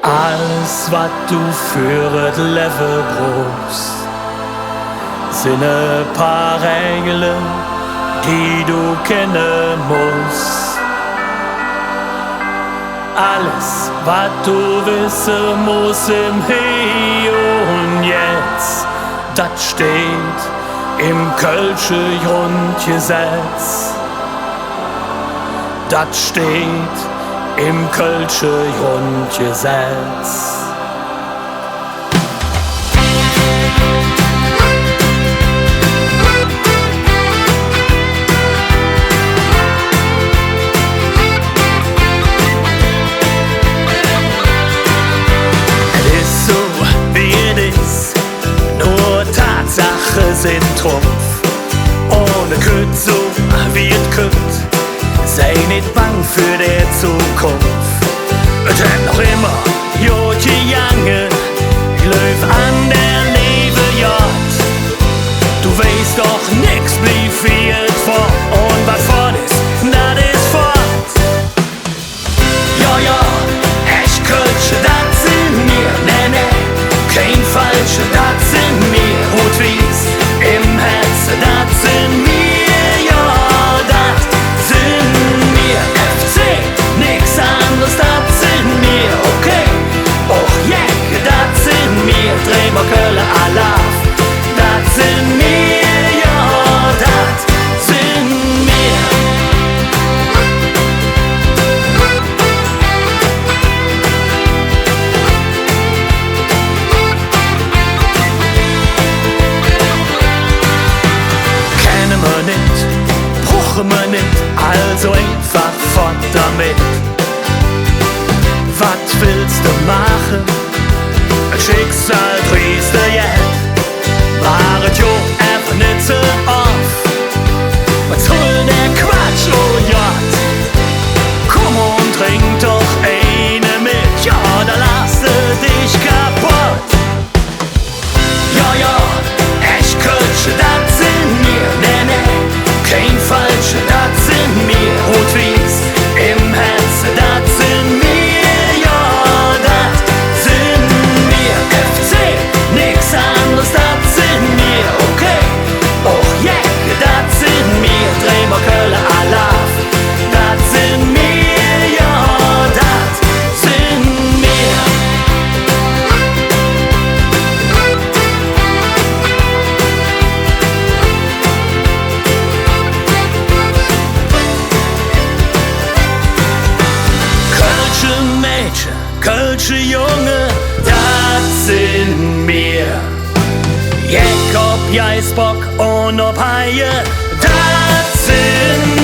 Alles, was du für das Leben brauchst, sind ein paar Regeln, die du kennen musst. Alles, was du wissen musst im Hier und Jetzt, das steht im Kölsche Grundgesetz. Das steht im Kölsche Grundgesetz. Sind Trumpf, ohne Kütt so wie es könnt. Sei nicht bang für die Zukunft. Es hat noch immer Jod gegangen, ich löf an der Leben Jod. Du weißt doch nix, blieb viel vor, und was fort ist, das ist fort. Ja, echt Kölsche, das sind wir, ne, kein Falsche, das sind wir, rot wie's im Herzen, das sind wir, ja, das sind wir. FC, nix anderes, das sind wir, okay. Och, yeah, das sind wir. Bremer, Köln, Alaf, das sind wir, ja, das sind wir. Kennen wir nicht, brauchen wir nicht, also einfach fort damit. Was willst du machen? Ein Schicksal drehst du jetzt. War es jo einfach nicht so oft. Was soll der Quatsch, oh Jott? Komm und trink doch eine mit, ja, da lass du dich kaputt. Ja, echt Kölsche, das sind wir, ne, kein Falsche, das sind wir, rot wie's im Herzen, das sind wir, ja, das sind wir. FC, nix anderes, das sind wir, okay. Och, yeah, das sind wir. Bremer, Köln, Alaf, das sind wir, ja, das sind wir. Kölsche Mädchen, Kölsche Junge, das sind wir. Jakob, Jaisbock und ob Haie, das sind